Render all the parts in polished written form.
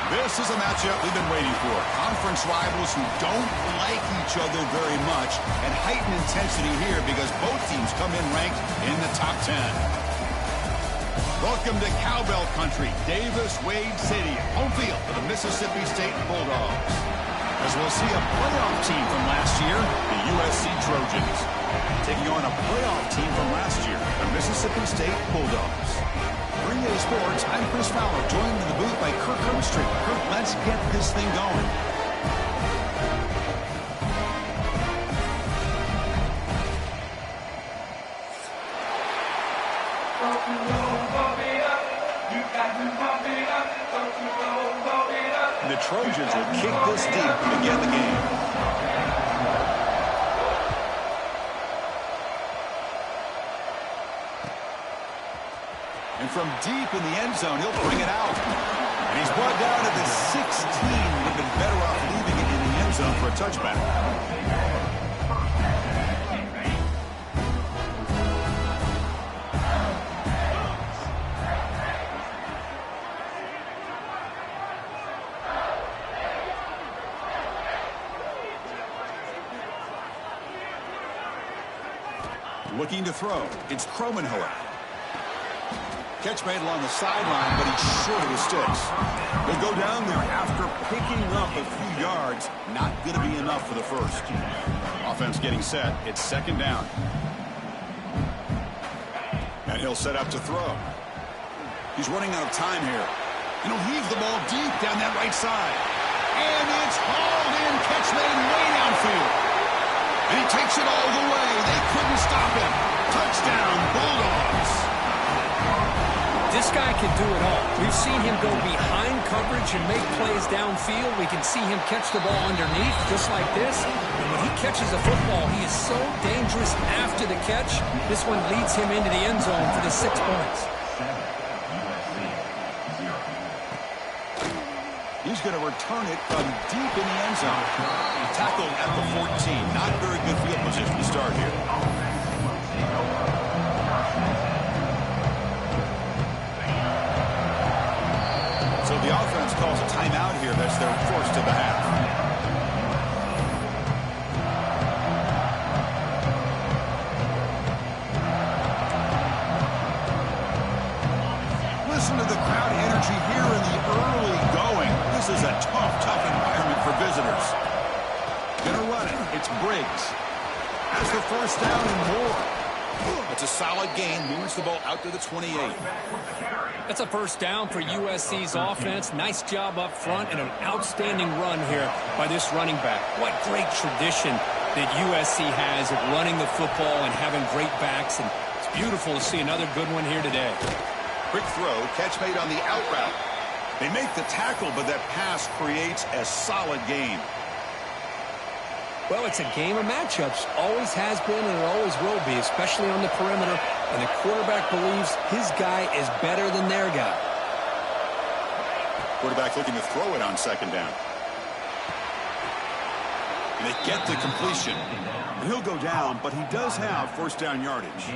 This is a matchup we've been waiting for. Conference rivals who don't like each other very much, and heightened intensity here because both teams come in ranked in the top 10. Welcome to Cowbell Country, Davis-Wade Stadium, home field for the Mississippi State Bulldogs. As we'll see a playoff team from last year, the USC Trojans, taking on a playoff team from last year, the Mississippi State Bulldogs. 3A Sports, I'm Chris Fowler, joined in the booth by Kirk Herbstreit. Kirk, let's get this thing going. The Trojans will kick this deep to begin the game. And from deep in the end zone, he'll bring it out. And he's brought down at the 16. Would have been better off leaving it in the end zone for a touchback. Looking to throw. It's Kromenhoek. Catch made along the sideline, but he's short of the sticks. He'll go down there after picking up a few yards. Not going to be enough for the first. Offense getting set. It's second down. And he'll set up to throw. He's running out of time here. And he'll heave the ball deep down that right side. And it's hauled in. Catch made way downfield. And he takes it all the way. They couldn't stop him. Touchdown, Bulldogs. This guy can do it all. We've seen him go behind coverage and make plays downfield. We can see him catch the ball underneath, just like this. And when he catches a football, he is so dangerous after the catch. This one leads him into the end zone for the 6 points. He's going to return it from deep in the end zone. Tackled at the 14. Not very good field position to start here. So the offense calls a timeout here. That's their first of the half. Listen to the crowd energy here in the early going. This is a tough environment for visitors. Gonna run it. It's Briggs. Has the first down and more. It's a solid gain. Moves the ball out to the 28. That's a first down for USC's offense. Nice job up front and an outstanding run here by this running back. What great tradition that USC has of running the football and having great backs. And it's beautiful to see another good one here today. Quick throw, catch made on the out route. They make the tackle, but that pass creates a solid gain. Well, it's a game of matchups. Always has been and it always will be, especially on the perimeter. And the quarterback believes his guy is better than their guy. Quarterback looking to throw it on second down. And they get the completion. And he'll go down, but he does have first down yardage.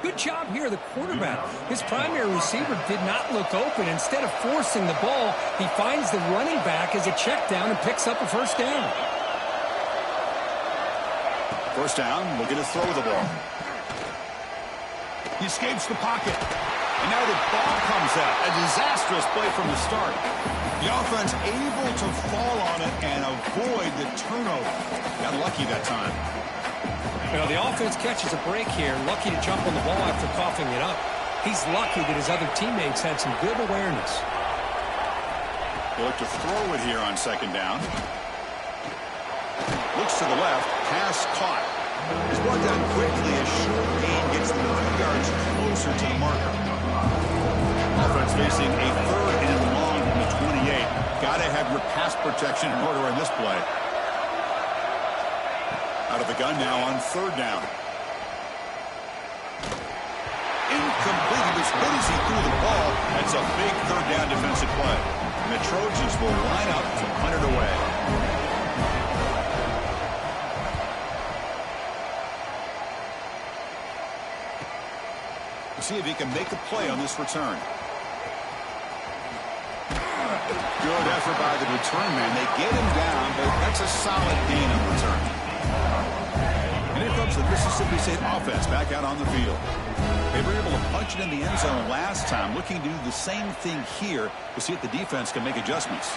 Good job here, the quarterback. His primary receiver did not look open. Instead of forcing the ball, he finds the running back as a check down and picks up a first down. First down, looking to throw the ball. He escapes the pocket. And now the ball comes out. A disastrous play from the start. The offense able to fall on it and avoid the turnover. Got lucky that time. Well, the offense catches a break here. Lucky to jump on the ball after coughing it up. He's lucky that his other teammates had some good awareness. They look to throw it here on second down. Looks to the left. Pass caught. He's brought down quickly. A short gain gets them 3 yards closer to the marker. Offense facing a third and long from the 28. Got to have your pass protection in order on this play. Out of the gun now on third down. Incomplete. He was hit as he threw the ball. That's a big third down defensive play. And the Trojans will line up to punt it away. See if he can make a play on this return. Good effort by the return man. They get him down, but that's a solid gain on return. And here comes the Mississippi State offense back out on the field. They were able to punch it in the end zone last time, looking to do the same thing here to see if the defense can make adjustments.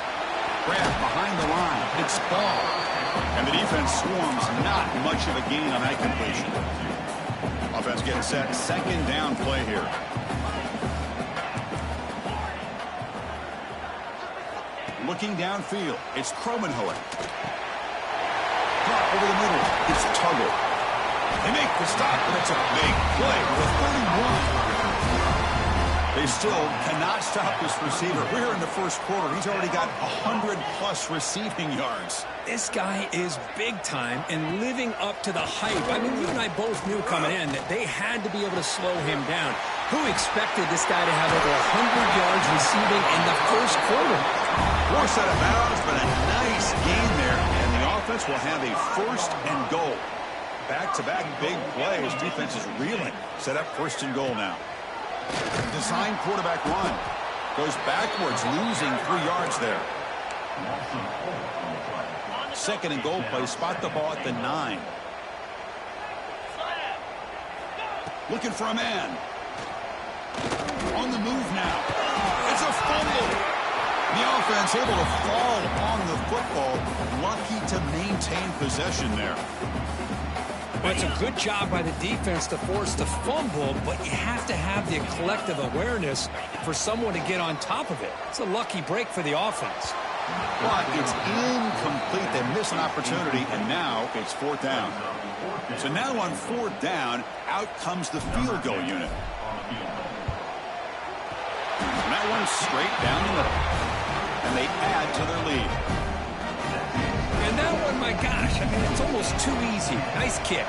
Grab behind the line. It's ball. And the defense swarms. Not much of a gain on that completion. Offense getting set. Second down play here. Looking downfield. It's Cromenhoek. Drop over the middle. It's Tuggle. They make the stop, and it's a big play with a 31. They still cannot stop this receiver. We're in the first quarter. He's already got 100-plus receiving yards. This guy is big time and living up to the hype. I mean, you and I both knew coming in that they had to be able to slow him down. Who expected this guy to have over 100 yards receiving in the first quarter? Poor set of bounds, but a nice gain there. And the offense will have a first and goal. Back-to-back big plays. Defense is reeling. Set up first and goal now. Design quarterback run. Goes backwards, losing 3 yards there. Second and goal play. Spot the ball at the 9. Looking for a man. On the move now. It's a fumble. The offense able to fall on the football. Lucky to maintain possession there. Well, it's a good job by the defense to force the fumble, but you have to have the collective awareness for someone to get on top of it. It's a lucky break for the offense. But it's incomplete. They miss an opportunity, and now it's fourth down. So now on fourth down, out comes the field goal unit. And that one's straight down the middle. And they add to their lead. And that one, my gosh, I mean, it's almost too easy. Nice kick.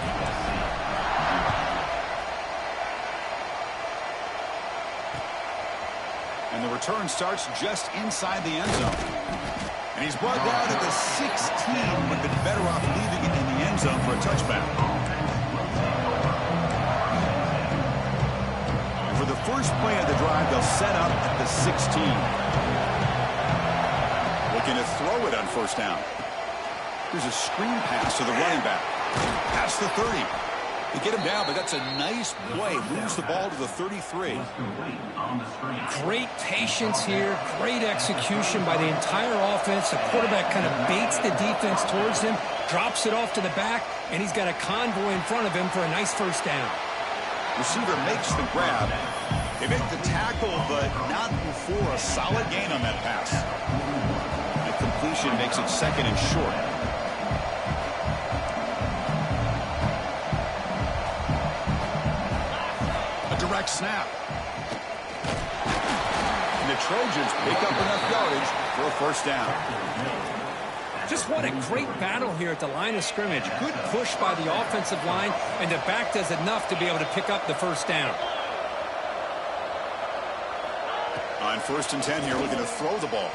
And the return starts just inside the end zone. And he's brought down at the 16, but been better off leaving it in the end zone for a touchback. And for the first play of the drive, they'll set up at the 16. Looking to throw it on first down. Here's a screen pass to the running back. Past the 30. They get him down, but that's a nice play. Moves the ball to the 33. Great patience here. Great execution by the entire offense. The quarterback kind of baits the defense towards him, drops it off to the back, and he's got a convoy in front of him for a nice first down. Receiver makes the grab. They make the tackle, but not before a solid gain on that pass. The completion makes it second and short. Direct snap. And the Trojans pick up enough yardage for a first down. Just what a great battle here at the line of scrimmage. Good push by the offensive line, and the back does enough to be able to pick up the first down. On first and 10 here, looking to throw the ball.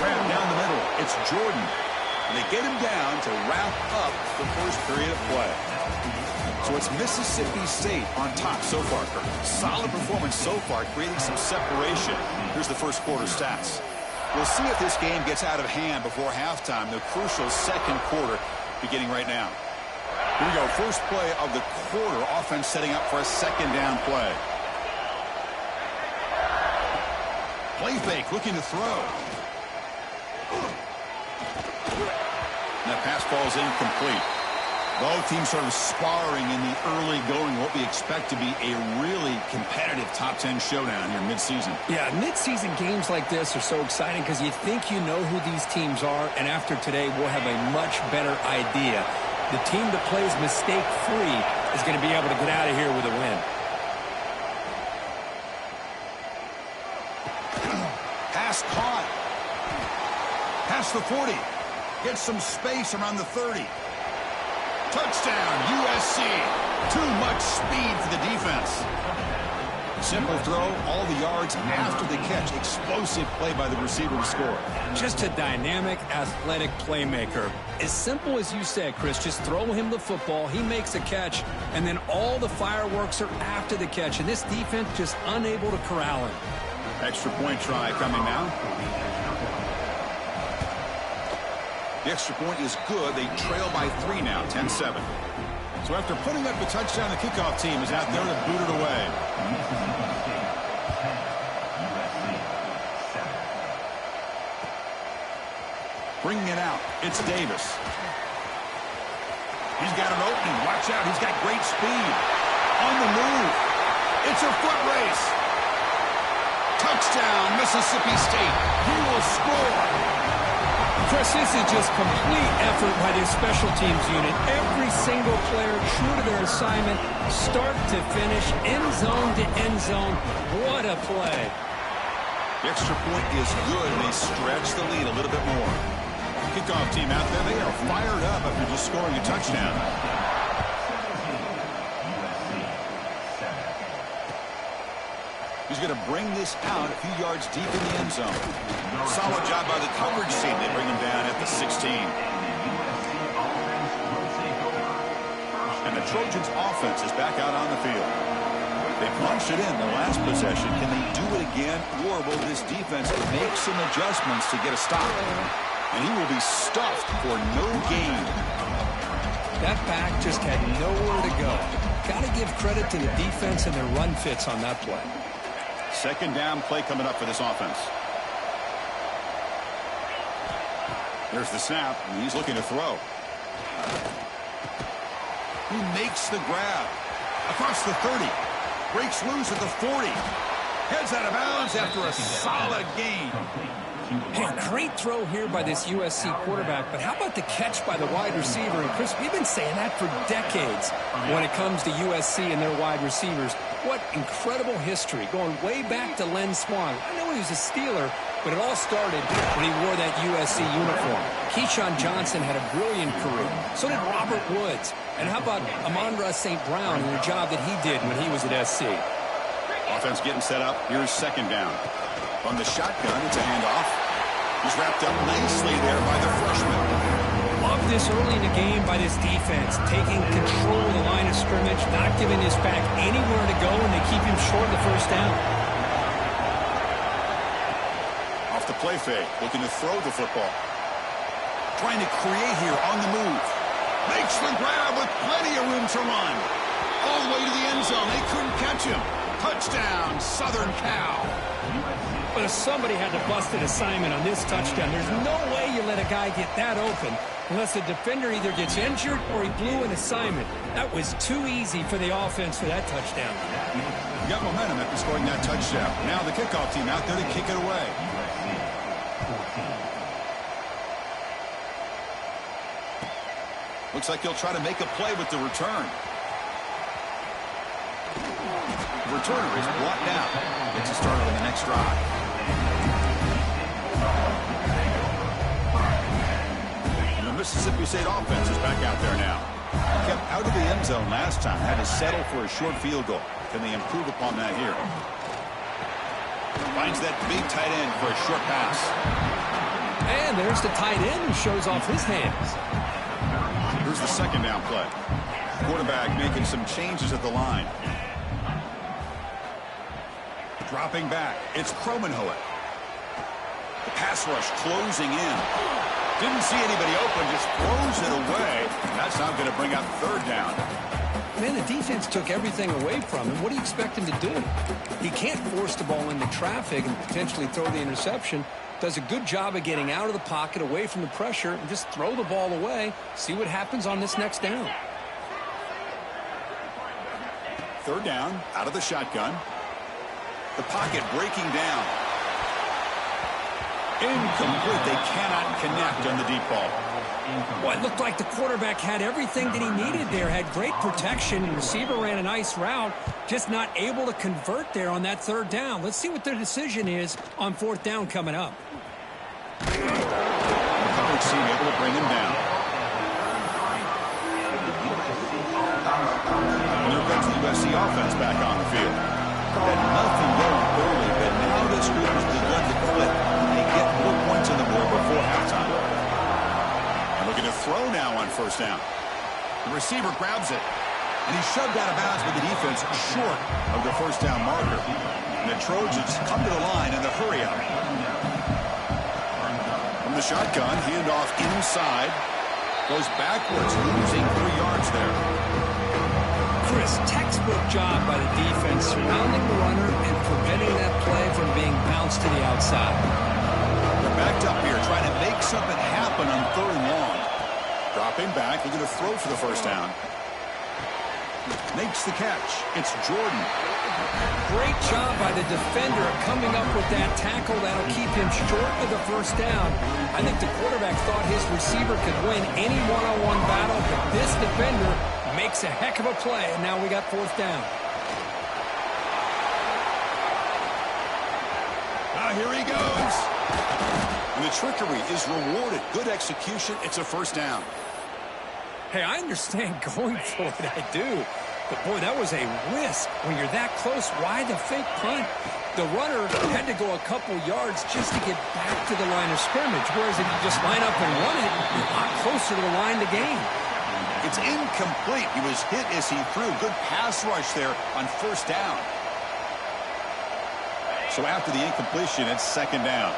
Grab down the middle. It's Jordan. And they get him down to wrap up the first period of play. So it's Mississippi State on top so far, Kirk. Solid performance so far, creating some separation. Here's the first quarter stats. We'll see if this game gets out of hand before halftime, the crucial second quarter beginning right now. Here we go, first play of the quarter. Offense setting up for a second down play. Play fake, looking to throw. And that pass falls incomplete. Both teams sort of sparring in the early going, what we expect to be a really competitive top 10 showdown here mid-season. Yeah, mid-season games like this are so exciting because you think you know who these teams are, and after today we'll have a much better idea. The team that plays mistake-free is going to be able to get out of here with a win. Pass caught. Past the 40. Gets some space around the 30. Touchdown, USC. Too much speed for the defense. Simple throw, all the yards after the catch. Explosive play by the receiver to score. Just a dynamic, athletic playmaker. As simple as you said, Chris, just throw him the football, he makes a catch, and then all the fireworks are after the catch. And this defense just unable to corral him. Extra point try coming now. The extra point is good. They trail by 3 now, 10-7. So after putting up the touchdown, the kickoff team is out there to boot it away. Bringing it out, it's Davis. He's got an opening. Watch out, he's got great speed. On the move. It's a foot race. Touchdown, Mississippi State. He will score. Chris, this is just complete effort by this special teams unit. Every single player true to their assignment, start to finish, end zone to end zone. What a play. The extra point is good, and they stretch the lead a little bit more. Kickoff team out there, they are fired up after just scoring a touchdown. He's going to bring this out a few yards deep in the end zone. Solid job by the coverage team. They bring him down at the 16. And the Trojans' offense is back out on the field. They punched it in the last possession. Can they do it again, or will this defense make some adjustments to get a stop? And he will be stuffed for no gain. That back just had nowhere to go. Got to give credit to the defense and their run fits on that play. Second down play coming up for this offense. There's the snap, and he's looking to throw. He makes the grab. Across the 30. Breaks loose at the 40. Heads out of bounds after a solid gain. Hey, great throw here by this USC quarterback, but how about the catch by the wide receiver? And Chris, we've been saying that for decades when it comes to USC and their wide receivers. What incredible history, going way back to Len Swan. I know he was a Steeler, but it all started when he wore that USC uniform. Keyshawn Johnson had a brilliant career. So did Robert Woods. And how about Amon-Ra St. Brown and the job that he did when he was at SC? Offense getting set up. Here's second down. On the shotgun, it's a handoff. He's wrapped up nicely there by the freshman. Love this early in the game by this defense, taking control of the line of scrimmage, not giving this back anywhere to go, and they keep him short of the first down. Off the play fake, looking to throw the football. Trying to create here on the move. Makes the grab with plenty of room to run. All the way to the end zone. They couldn't catch him. Touchdown, Southern Cal. But if somebody had to bust an assignment on this touchdown, there's no way you let a guy get that open unless the defender either gets injured or he blew an assignment. That was too easy for the offense for that touchdown. You got momentum after scoring that touchdown. Now the kickoff team out there to kick it away. Looks like he'll try to make a play with the return. The returner is brought down. Gets a start on the next drive. And the Mississippi State offense is back out there now. Kept out of the end zone last time. Had to settle for a short field goal. Can they improve upon that here? Finds that big tight end for a short pass. And there's the tight end who shows off his hands. Here's the second down play. Quarterback making some changes at the line. Dropping back. It's Cromenhoek. The pass rush closing in. Didn't see anybody open, just throws it away. That's not going to bring up third down. Man, the defense took everything away from him. What do you expect him to do? He can't force the ball into traffic and potentially throw the interception. Does a good job of getting out of the pocket, away from the pressure, and just throw the ball away. See what happens on this next down. Third down, out of the shotgun. The pocket breaking down. Incomplete. They cannot connect on the deep ball. Well, it looked like the quarterback had everything that he needed there. Had great protection. The receiver ran a nice route. Just not able to convert there on that third down. Let's see what their decision is on fourth down coming up. The coverage team able to bring him down. And here comes the USC offense back on the field. Had nothing going early, but now this group has begun to click. And they get more points on the board before halftime. And looking to throw now on first down. The receiver grabs it. And he's shoved out of bounds with the defense short of the first down marker. And the Trojans come to the line, and shotgun, handoff inside. Goes backwards, losing 3 yards there. Chris, textbook job by the defense surrounding the runner and preventing that play from being bounced to the outside. They're backed up here, trying to make something happen on 3rd and long. Dropping back, they're going to throw for the first down. Makes the catch. It's Jordan. Great job by the defender coming up with that tackle that'll keep him short of the first down. I think the quarterback thought his receiver could win any one-on-one battle, but this defender makes a heck of a play, and now we got 4th down. Here he goes. And the trickery is rewarded. Good execution. It's a first down. Hey, I understand going for it. I do. But, boy, that was a risk. When you're that close, why the fake punt? The runner had to go a couple yards just to get back to the line of scrimmage, whereas if you just line up and run it, you're a lot closer to the line to gain. It's incomplete. He was hit as he threw. Good pass rush there on first down. So after the incompletion, it's 2nd down.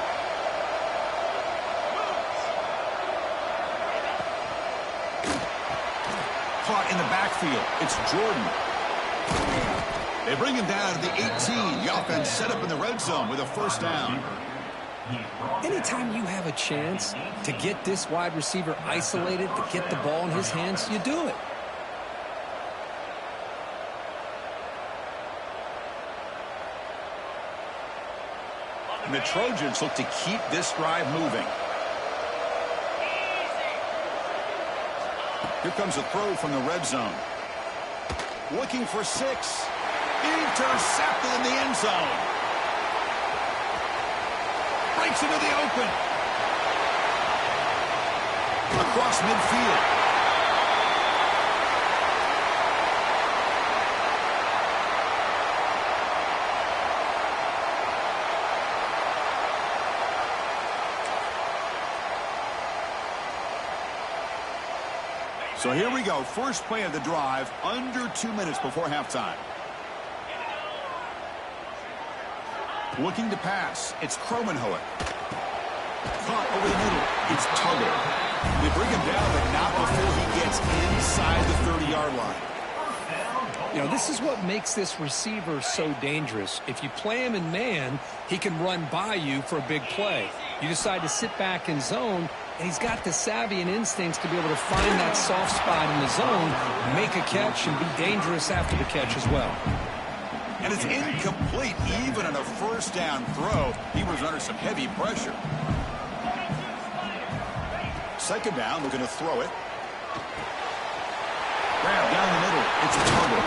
Caught in the backfield. It's Jordan. They bring him down to the 18. The offense set up in the red zone with a first down. Anytime you have a chance to get this wide receiver isolated, to get the ball in his hands, you do it. And the Trojans look to keep this drive moving. Here comes a throw from the red zone. Looking for 6. Intercepted in the end zone. Breaks into the open. Across midfield. So here we go. First play of the drive, under 2 minutes before halftime. Looking to pass. It's Kromenhoek. Caught over the middle. It's Tuggle. They bring him down, but not before he gets inside the 30-yard line. You know, this is what makes this receiver so dangerous. If you play him in man, he can run by you for a big play. You decide to sit back in zone, and he's got the savvy and instincts to be able to find that soft spot in the zone, make a catch, and be dangerous after the catch as well. And it's incomplete. Even on a first down throw, he was under some heavy pressure. 2nd down, looking to throw it. Grab down the middle. It's a Tuggle.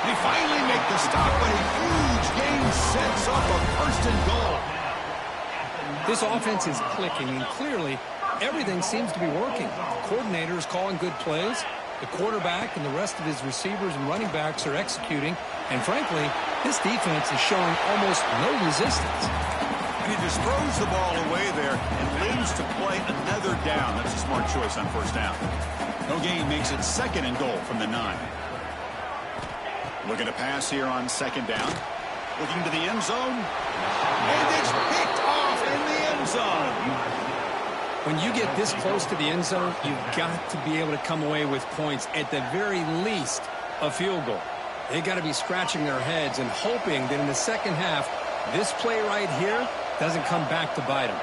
They finally make the stop, but a huge gain sets up a 1st and goal. This offense is clicking, and clearly everything seems to be working. The coordinator is calling good plays. The quarterback and the rest of his receivers and running backs are executing. And frankly, this defense is showing almost no resistance. And he just throws the ball away there and lives to play another down. That's a smart choice on first down. No gain makes it 2nd and goal from the 9. Looking to pass here on 2nd down. Looking to the end zone. And it's picked off in the end zone. When you get this close to the end zone, you've got to be able to come away with points, at the very least, a field goal. They've got to be scratching their heads and hoping that in the second half, this play right here doesn't come back to bite them.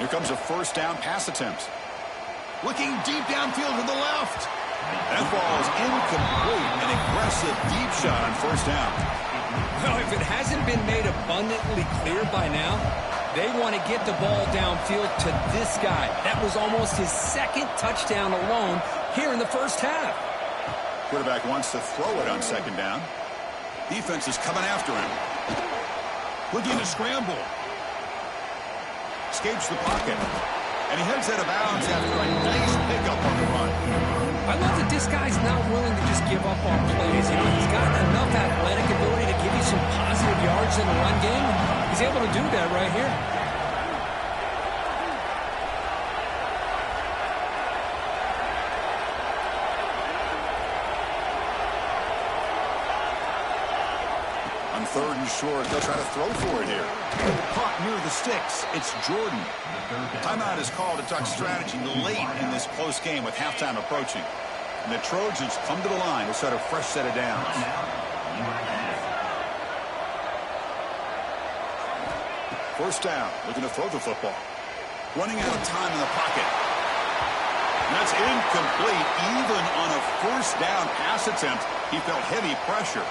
Here comes a first down pass attempt. Looking deep downfield to the left. That ball is incomplete. An aggressive deep shot on first down. Well, if it hasn't been made abundantly clear by now, they want to get the ball downfield to this guy. That was almost his 2nd touchdown alone here in the first half. Quarterback wants to throw it on 2nd down. Defense is coming after him. Looking to scramble. Escapes the pocket. And he heads out of bounds after a nice pickup on the run. I love that this guy's not willing to just give up on plays. You know, he's got enough athletic ability to give you some positive yards in the run game. He's able to do that right here. On 3rd and short, they'll try to throw for it here. Caught near the sticks. It's Jordan. Timeout is called to talk strategy late in this close game with halftime approaching. And the Trojans come to the line to start a fresh set of downs. First down, looking to throw the football. Running out of time in the pocket. And that's incomplete. Even on a first down pass attempt, he felt heavy pressure.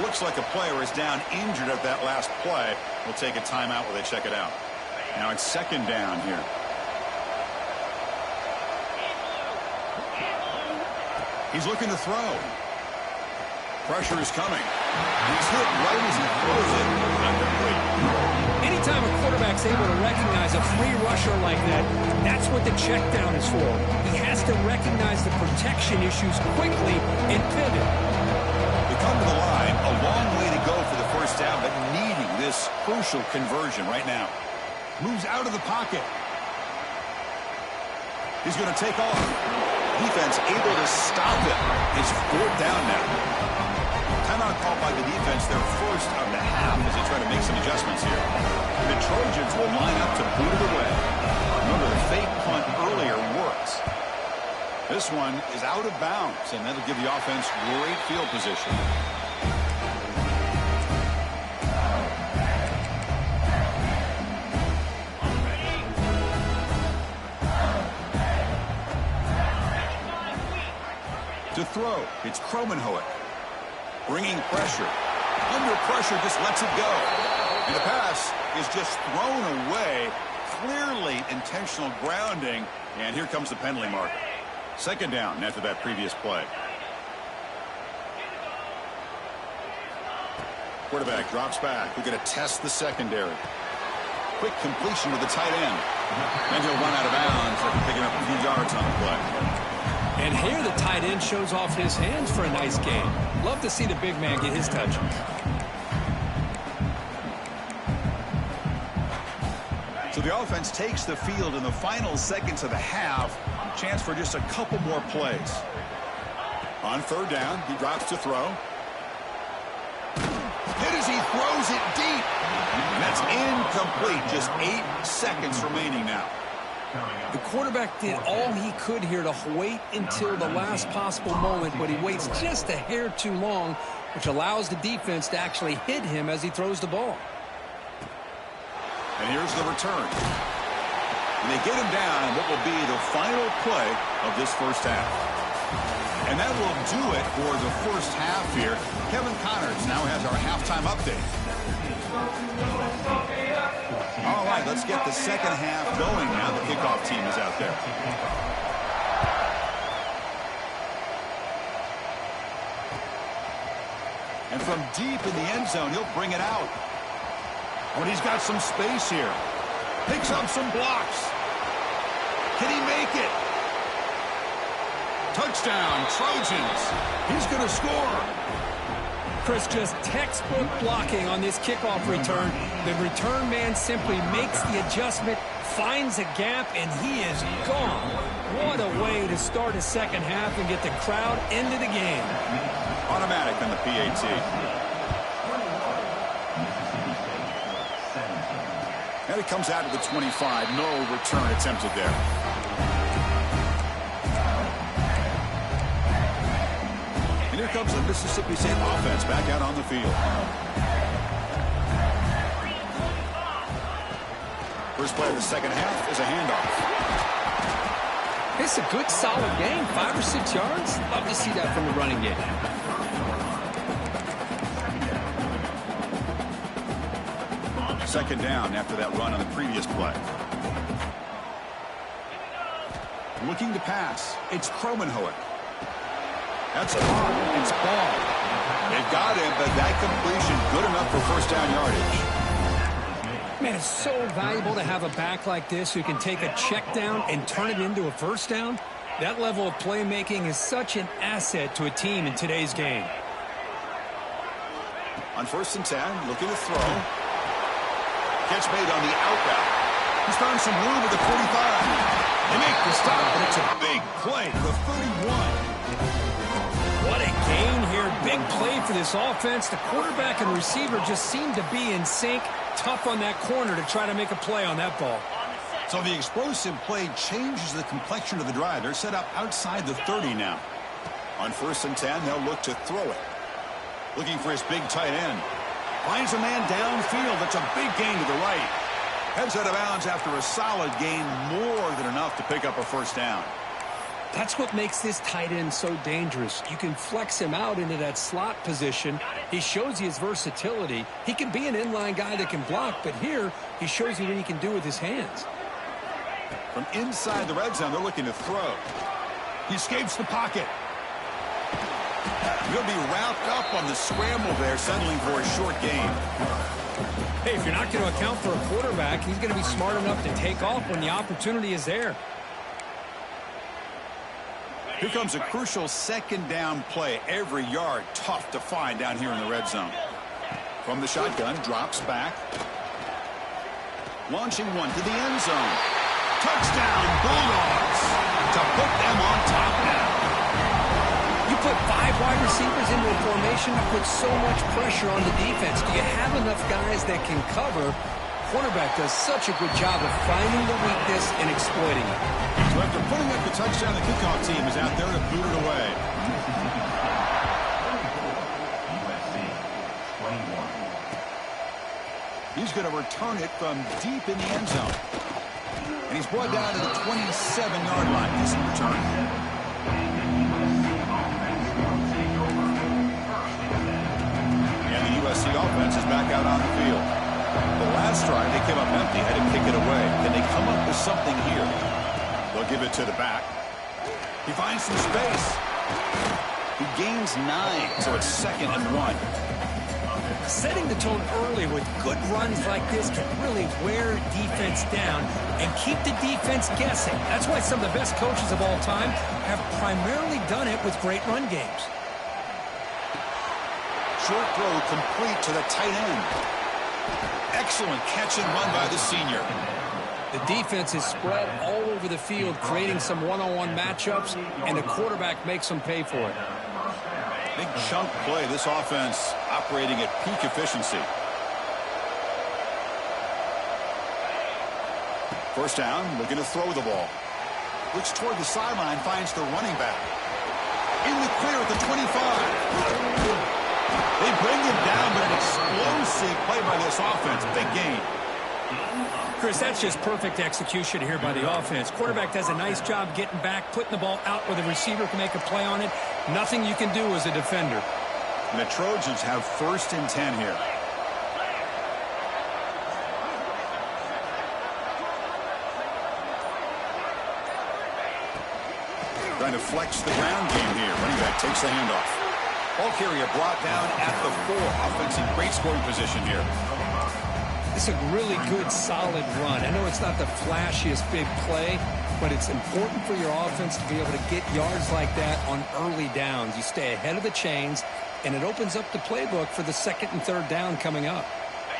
Looks like a player is down injured at that last play. We'll take a timeout while they check it out. Now it's 2nd down here. He's looking to throw. Pressure is coming. He's hit right as he throws it. Incomplete. Anytime a quarterback's able to recognize a free rusher like that, that's what the check down is for. He has to recognize the protection issues quickly and pivot. They come to the line, a long way to go for the first down, but needing this crucial conversion right now. Moves out of the pocket. He's going to take off. Defense able to stop him. It's 4th down now. Timeout called by the defense, their first of the half as they try to make some adjustments here. The Trojans will line up to boot it away. Remember, the fake punt earlier works. This one is out of bounds, and that'll give the offense great field position. To throw, it's Kromenhoek. Bringing pressure. Under pressure, just lets it go. And the pass is just thrown away. Clearly intentional grounding. And here comes the penalty marker. 2nd down after that previous play. Quarterback drops back. We're going to test the secondary. Quick completion to the tight end. Then he'll run out of bounds after picking up a few yards on the play. And here the tight end shows off his hands for a nice game. Love to see the big man get his touch. So the offense takes the field in the final seconds of the half. Chance for just a couple more plays. On 3rd down, he drops to throw. Hit as he throws it deep. And that's incomplete. Just 8 seconds remaining now. The quarterback did all he could here to wait until the last possible moment, but he waits just a hair too long, which allows the defense to actually hit him as he throws the ball. And here's the return. And they get him down in what will be the final play of this first half. And that will do it for the first half here. Kevin Connors now has our halftime update. All right, let's get the second half going now. The kickoff team is out there. And from deep in the end zone, he'll bring it out. When he's got some space here. Picks up some blocks. Can he make it? Touchdown, Trojans. He's going to score. Chris, just textbook blocking on this kickoff return. The return man simply makes the adjustment, finds a gap, and he is gone. What a way to start a second half and get the crowd into the game. Automatic on the PAT. And it comes out of the 25. No return attempted there. And here comes the Mississippi State offense back out on the field. First play of the second half is a handoff. It's a good, solid game. 5 or 6 yards. Love to see that from the running game. Second down after that run on the previous play. Looking to pass. It's Kromenhoek. That's caught. It's ball. They've got him, but that completion good enough for first down yardage. Man, it's so valuable to have a back like this who can take a check down and turn it into a first down. That level of playmaking is such an asset to a team in today's game. On 1st and 10, looking to throw. Catch made on the out route. He's found some room at the 45. They make the stop, but it's a big play to the 31. What a gain here. Big play for this offense. The quarterback and receiver just seem to be in sync. Tough on that corner to try to make a play on that ball. So the explosive play changes the complexion of the drive. They're set up outside the 30 now. On 1st and 10, they'll look to throw it. Looking for his big tight end. Finds a man downfield. That's a big gain to the right. Heads out of bounds after a solid gain, more than enough to pick up a first down. That's what makes this tight end so dangerous. You can flex him out into that slot position. He shows you his versatility. He can be an inline guy that can block, but here he shows you what he can do with his hands. From inside the red zone, they're looking to throw. He escapes the pocket. He'll be wrapped up on the scramble there, settling for a short gain. Hey, if you're not going to account for a quarterback, he's going to be smart enough to take off when the opportunity is there. Here comes a crucial 2nd down play. Every yard tough to find down here in the red zone. From the shotgun, drops back. Launching one to the end zone. Touchdown, Bulldogs, to put them on top now. You put 5 wide receivers into a formation that puts so much pressure on the defense. Do you have enough guys that can cover? Quarterback does such a good job of finding the weakness and exploiting it. So after putting up the touchdown, the kickoff team is out there to boot it away. He's going to return it from deep in the end zone. And he's brought down to the 27-yard line. This return. And the USC offense is back out on the field. The last drive, they came up empty, had to kick it away. Can they come up with something here? They'll give it to the back. He finds some space. He gains 9, so it's 2nd and 1. Setting the tone early with good runs like this can really wear defense down and keep the defense guessing. That's why some of the best coaches of all time have primarily done it with great run games. Short throw complete to the tight end. Excellent catch and run by the senior. The defense is spread all over the field, creating some one-on-one matchups, and the quarterback makes them pay for it. Big chunk play. This offense operating at peak efficiency. First down, looking to throw the ball. Looks toward the sideline, finds the running back. In the clear at the 25. They bring him down, but an explosive play by this offense. Big gain. Chris, that's just perfect execution here by the offense. Quarterback does a nice job getting back, putting the ball out where the receiver can make a play on it. Nothing you can do as a defender. And the Trojans have 1st and 10 here. Trying to flex the ground game here. Running back takes the handoff. Ball carrier brought down at the 4. Offensive great scoring position here. It's a really good, solid run. I know it's not the flashiest big play, but it's important for your offense to be able to get yards like that on early downs. You stay ahead of the chains, and it opens up the playbook for the 2nd and 3rd down coming up.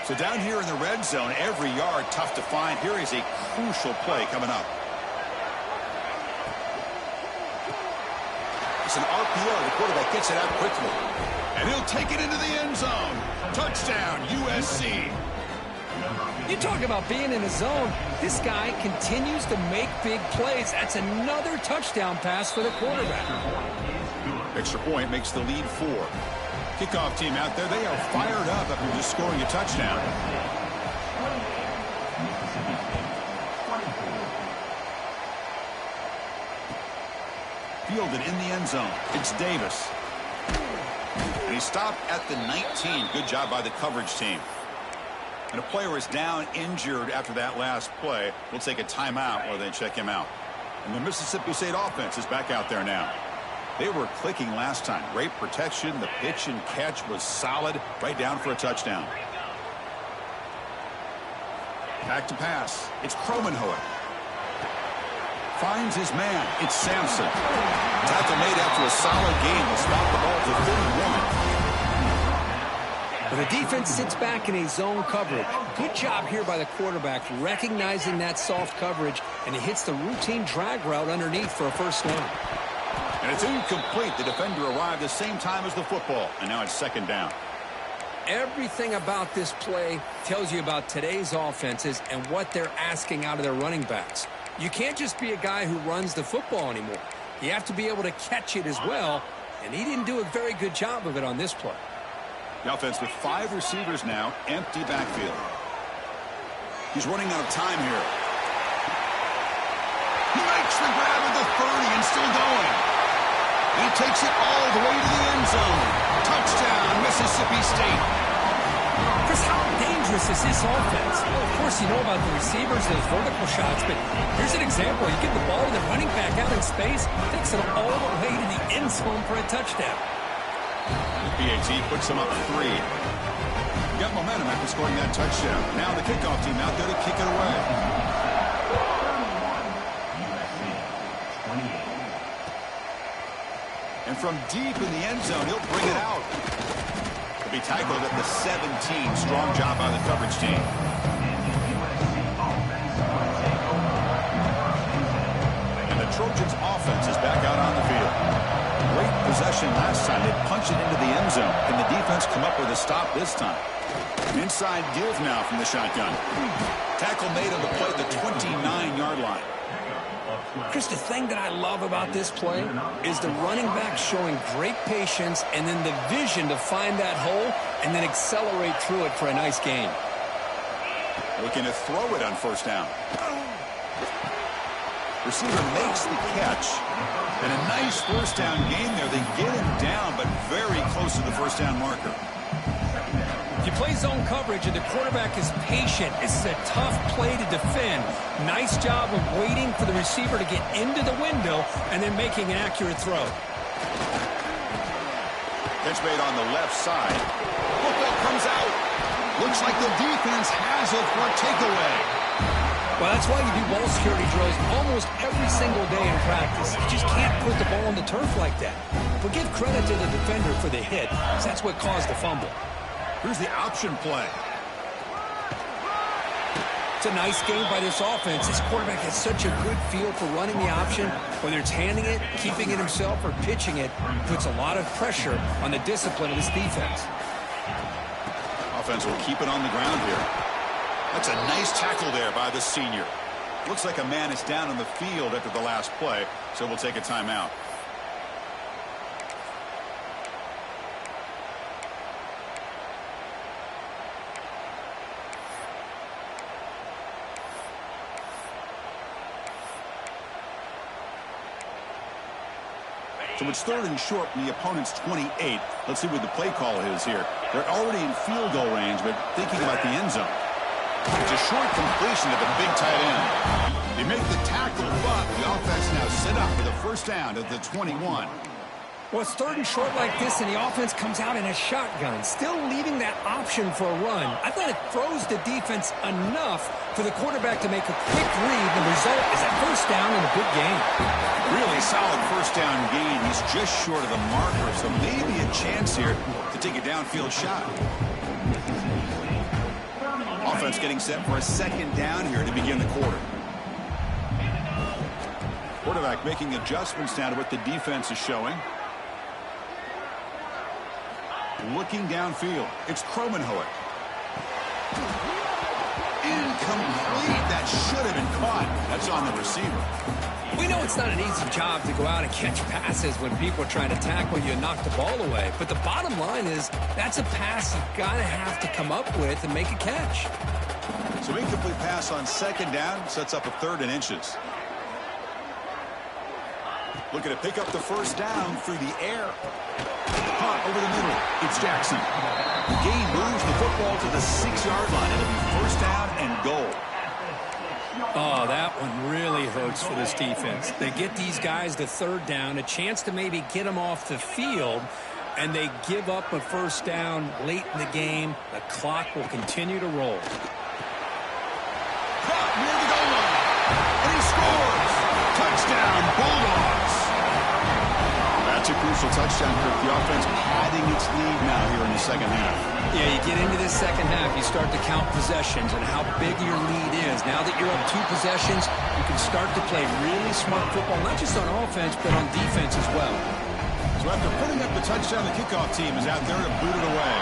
So down here in the red zone, every yard tough to find. Here is a crucial play coming up. It's an RPO. The quarterback gets it out quickly. And he'll take it into the end zone. Touchdown, USC. You talk about being in a zone. This guy continues to make big plays. That's another touchdown pass for the quarterback. Extra point makes the lead 4. Kickoff team out there. They are fired up after just scoring a touchdown. Fielded in the end zone. It's Davis. And he stopped at the 19. Good job by the coverage team. And a player is down injured after that last play. We'll take a timeout while they check him out. And the Mississippi State offense is back out there now. They were clicking last time. Great protection. The pitch and catch was solid. Right down for a touchdown. Back to pass. It's Kromenhoek. Finds his man. It's Sampson. Tackle made after a solid game. Will stop the ball to 31. Well, the defense sits back in a zone coverage. Good job here by the quarterback recognizing that soft coverage, and he hits the routine drag route underneath for a first down. And it's incomplete. The defender arrived the same time as the football. And now it's second down. Everything about this play tells you about today's offenses and what they're asking out of their running backs. You can't just be a guy who runs the football anymore. You have to be able to catch it as well, and he didn't do a very good job of it on this play. The offense with 5 receivers now, empty backfield. He's running out of time here. He makes the grab at the 30 and still going. He takes it all the way to the end zone. Touchdown, Mississippi State. Chris, how dangerous is this offense? Well, of course, you know about the receivers, those vertical shots, but here's an example. You give the ball to the running back out in space, takes it all the way to the end zone for a touchdown. The PAT puts him up 3. Got momentum after scoring that touchdown. Now the kickoff team out there to kick it away. And from deep in the end zone, he'll bring it out. He'll be tackled at the 17. Strong job by the coverage team. And the Trojans' offense is back out on the field. Great possession last time. They punched it into the end zone. Can the defense come up with a stop this time? Inside give now from the shotgun. Tackle made on the play at the 29-yard line. Chris, the thing that I love about this play is the running back showing great patience and then the vision to find that hole and then accelerate through it for a nice gain. Looking to throw it on first down. Receiver makes the catch. And a nice first down gain there. They get him down, but very close to the first down marker. If you play zone coverage and the quarterback is patient, this is a tough play to defend. Nice job of waiting for the receiver to get into the window and then making an accurate throw. Catch made on the left side. Football comes out. Looks like the defense has it for a takeaway. Well, that's why you do ball security drills almost every single day in practice. You just can't put the ball on the turf like that. But give credit to the defender for the hit, because that's what caused the fumble. Here's the option play. It's a nice game by this offense. This quarterback has such a good feel for running the option. Whether it's handing it, keeping it himself, or pitching it, puts a lot of pressure on the discipline of this defense. Offense will keep it on the ground here. That's a nice tackle there by the senior. Looks like a man is down on the field after the last play, so we'll take a timeout. So it's 3rd and short from the opponent's 28. Let's see what the play call is here. They're already in field goal range, but thinking about the end zone. It's a short completion to the big tight end. They make the tackle, but the offense now set up for the first down at the 21. Well, it's 3rd and short like this, and the offense comes out in a shotgun, still leaving that option for a run. I thought it throws the defense enough for the quarterback to make a quick read. The result is a first down and a good gain. Really solid first down gain. He's just short of the marker, so maybe a chance here to take a downfield shot. Offense getting set for a second down here to begin the quarter. Quarterback making adjustments now to what the defense is showing. Looking downfield. It's Kromenhoek. Incomplete. That should have been caught. That's on the receiver. We know it's not an easy job to go out and catch passes when people are trying to tackle you and knock the ball away. But the bottom line is that's a pass you've got to have to come up with and make a catch. So incomplete pass on second down sets up a 3rd and inches. Looking to pick up the first down through the air. Punt over the middle. It's Jackson. The gain moves the football to the 6-yard line. It'll be first down and goal. Oh, that one really hurts for this defense. They get these guys the 3rd down, a chance to maybe get them off the field, and they give up a first down late in the game. The clock will continue to roll. Caught near the goal line. And he scores. Touchdown, Bulldogs. That That's a crucial touchdown, Kirk. The offense padding its lead now here in the second half. Yeah, you get into this second half, you start to count possessions and how big your lead is. Now that you're up 2 possessions, you can start to play really smart football, not just on offense, but on defense as well. So after putting up the touchdown, the kickoff team is out there to boot it away.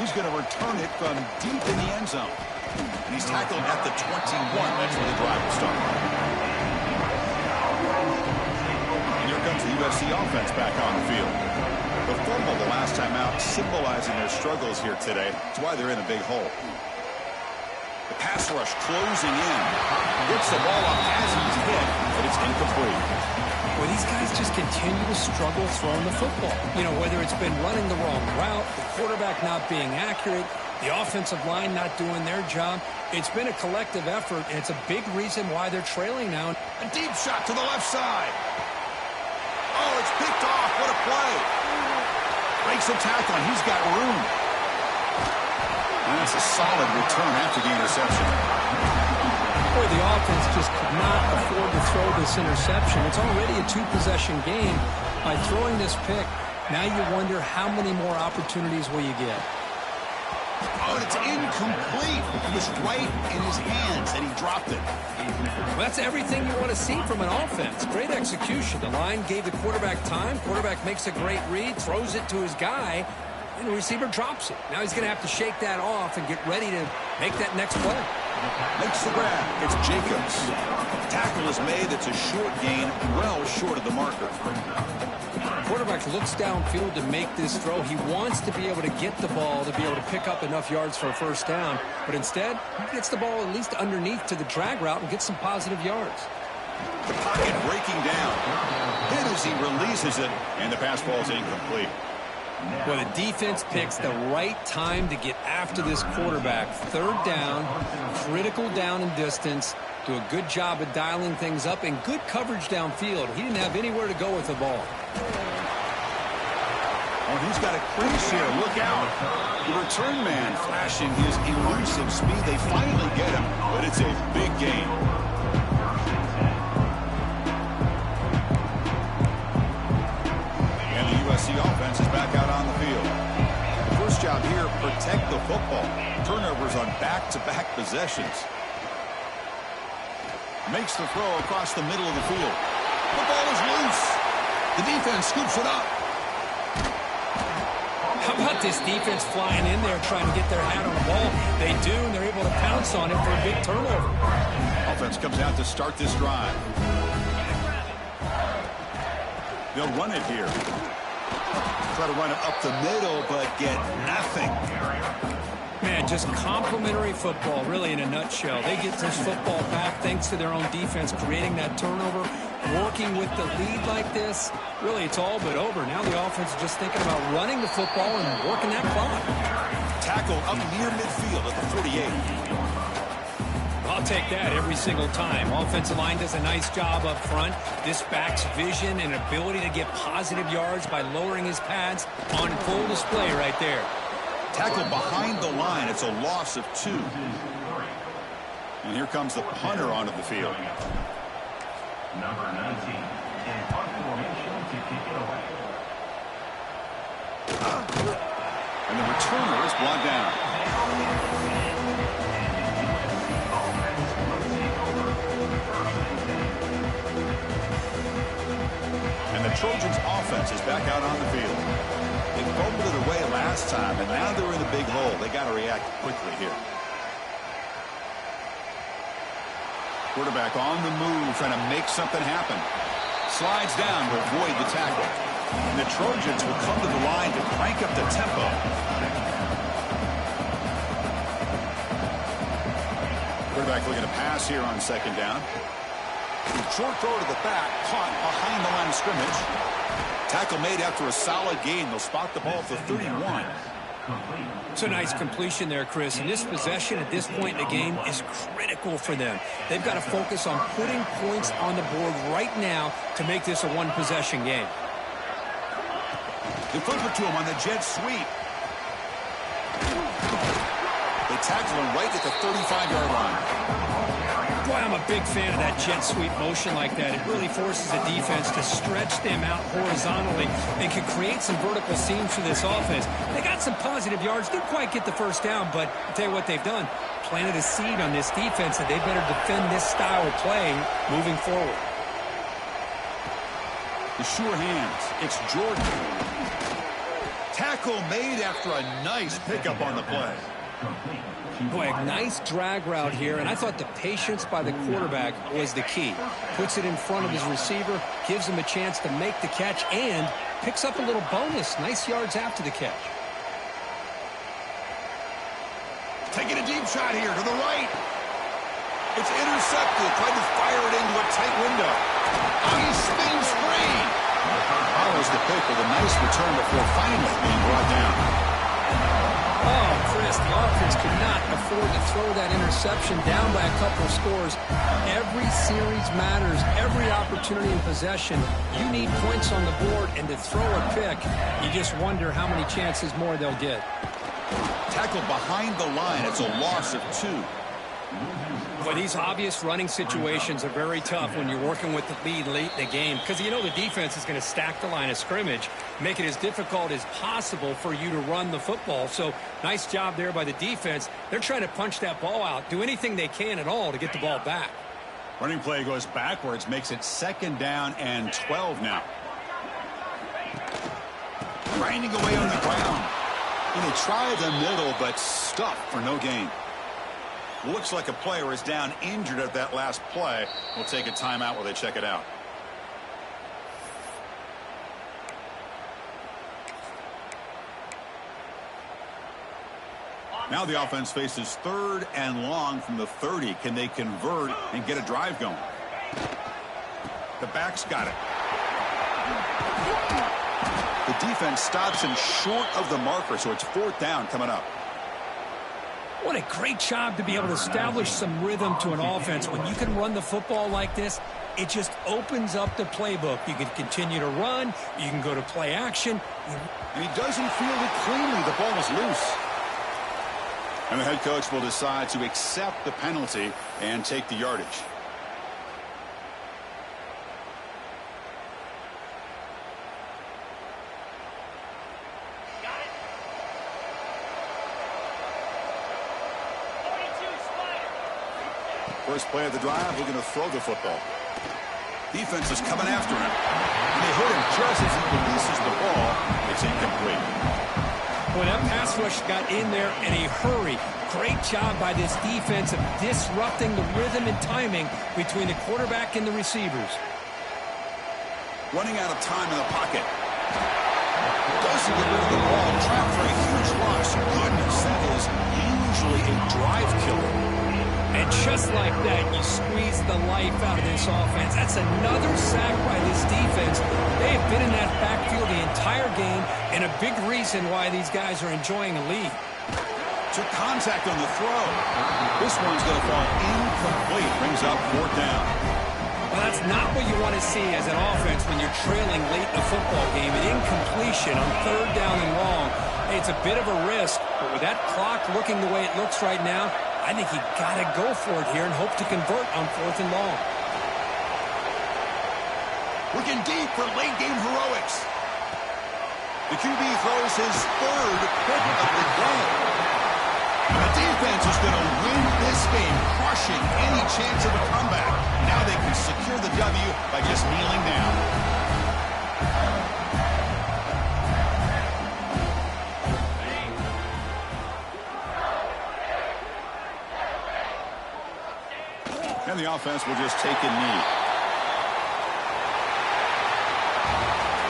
He's going to return it from deep in the end zone. And he's tackled at the 21. That's where the drive will start. And here comes the USC offense back on the field. The fumble the last time out, symbolizing their struggles here today. That's why they're in a big hole. The pass rush closing in. Gets the ball up as he's hit, but it's incomplete. Well, these guys just continue to struggle throwing the football. You know, whether it's been running the wrong route, the quarterback not being accurate, the offensive line not doing their job. It's been a collective effort, and it's a big reason why they're trailing now. A deep shot to the left side. Oh, it's picked off. What a play. Breaks a tackle, and he's got room. And that's a solid return after the interception. Boy, the offense just could not afford to throw this interception. It's already a 2-possession game. By throwing this pick, now you wonder how many more opportunities will you get. Oh, it's incomplete. It was right in his hands, and he dropped it. Well, that's everything you want to see from an offense. Great execution. The line gave the quarterback time. Quarterback makes a great read, throws it to his guy, and the receiver drops it. Now he's going to have to shake that off and get ready to make that next play. Makes the grab. It's Jacobs. Tackle is made. It's a short gain, well short of the marker. Quarterback looks downfield to make this throw. He wants to be able to get the ball to be able to pick up enough yards for a first down. But instead, he gets the ball at least underneath to the drag route and gets some positive yards. The pocket breaking down. Hit as he releases it, and the pass ball is incomplete. Well, the defense picks the right time to get after this quarterback. 3rd down, critical down and distance. Do a good job of dialing things up and good coverage downfield. He didn't have anywhere to go with the ball. Oh, he's got a crease here. Look out. The return man flashing his elusive speed. They finally get him, but it's a big gain. And the USC offense is back out on the field. First job here, protect the football. Turnovers on back-to-back possessions. Makes the throw across the middle of the field. The ball is loose. The defense scoops it up. How about this defense flying in there trying to get their hat on the ball? They do, and they're able to pounce on it for a big turnover. Offense comes out to start this drive. They'll run it here. Try to run it up the middle, but get nothing. Man, just complimentary football, really, in a nutshell. They get this football back thanks to their own defense, creating that turnover, working with the lead like this. Really, it's all but over. Now the offense is just thinking about running the football and working that clock. Tackle up near midfield at the 48. I'll take that every single time. Offensive line does a nice job up front. This back's vision and ability to get positive yards by lowering his pads on full display right there. Tackle behind the line. It's a loss of 2. And here comes the punter onto the field. Number 19, in punt formation to kick it away. And the returner is brought down. And the Trojans' offense is back out on the field. They fumbled it away last time, and now they're in a big hole. They got to react quickly here. Quarterback on the move, trying to make something happen. Slides down to avoid the tackle. And the Trojans will come to the line to crank up the tempo. Quarterback looking to pass here on 2nd down. Short throw to the back, caught behind the line of scrimmage. Tackle made after a solid gain. They'll spot the ball at the 31. It's a nice completion there, Chris. And this possession at this point in the game is critical for them. They've got to focus on putting points on the board right now to make this a 1-possession game. They flip it to him on the jet sweep. They tackle him right at the 35-yard line. Boy, I'm a big fan of that jet sweep motion like that. It really forces the defense to stretch them out horizontally and can create some vertical seams for this offense. They got some positive yards, didn't quite get the first down, but I'll tell you what they've done. Planted a seed on this defense that they better defend this style of playing moving forward. The sure hands. It's Jordan. Tackle made after a nice pickup on the play. Boy, a nice drag route here, and I thought the patience by the quarterback was the key. Puts it in front of his receiver, gives him a chance to make the catch, and picks up a little bonus. Nice yards after the catch. Taking a deep shot here to the right. It's intercepted. Tried to fire it into a tight window. He spins free. Follows the pick with a nice return before finally being brought down. Oh, Chris, the offense could not afford to throw that interception down by a couple of scores. Every series matters. Every opportunity in possession. You need points on the board, and to throw a pick, you just wonder how many chances more they'll get. Tackled behind the line. It's a loss of 2. Well, these obvious running situations are very tough when you're working with the lead late in the game because you know the defense is going to stack the line of scrimmage, make it as difficult as possible for you to run the football. So nice job there by the defense. They're trying to punch that ball out, do anything they can at all to get the ball back. Running play goes backwards, makes it 2nd down and 12 now. Grinding away on the ground. They try the middle, but stuffed for no gain. Looks like a player is down injured at that last play. We'll take a timeout while they check it out. Now the offense faces 3rd and long from the 30. Can they convert and get a drive going? The back's got it. The defense stops him short of the marker, so it's 4th down coming up. What a great job to be able to establish some rhythm to an offense. When you can run the football like this, it just opens up the playbook. You can continue to run. You can go to play action. And he doesn't field it cleanly. The ball is loose. And the head coach will decide to accept the penalty and take the yardage. First play of the drive, we're going to throw the football. Defense is coming after him. And they hit him just as he releases the ball. It's incomplete. When that pass rush got in there in a hurry, great job by this defense of disrupting the rhythm and timing between the quarterback and the receivers. Running out of time in the pocket. Doesn't get rid of the ball. Trapped for a huge loss. Goodness, that is usually a drive killer. And just like that, you squeeze the life out of this offense. That's another sack by this defense. They have been in that backfield the entire game, and a big reason why these guys are enjoying a lead. Took contact on the throw. This one's going to fall incomplete. Brings up 4th down. Well, that's not what you want to see as an offense when you're trailing late in a football game. An incompletion on 3rd down and long. Hey, it's a bit of a risk, but with that clock looking the way it looks right now, I think you got to go for it here and hope to convert on 4th and long. Looking deep for late game heroics. The QB throws his 3rd pick of the game. The defense is going to win this game, crushing any chance of a comeback. Now they can secure the W by just kneeling down. And the offense will just take a knee.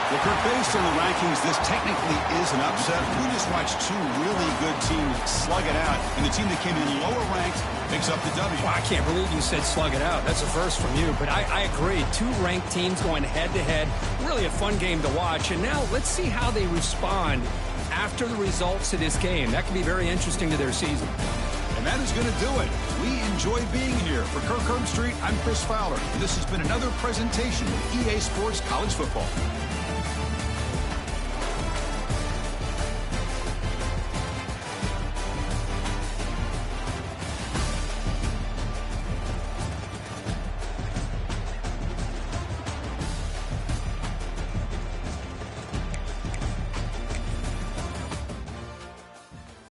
Well, Kirk, based on the rankings, this technically is an upset. We just watched 2 really good teams slug it out, and the team that came in lower ranked picks up the W. Well, I can't believe you said slug it out. That's a first from you, but I agree. 2 ranked teams going head-to-head. Really a fun game to watch, and now let's see how they respond after the results of this game. That could be very interesting to their season. And that is going to do it. We enjoy being here. For Kirk Herbstreit, I'm Chris Fowler, and this has been another presentation of EA Sports College Football.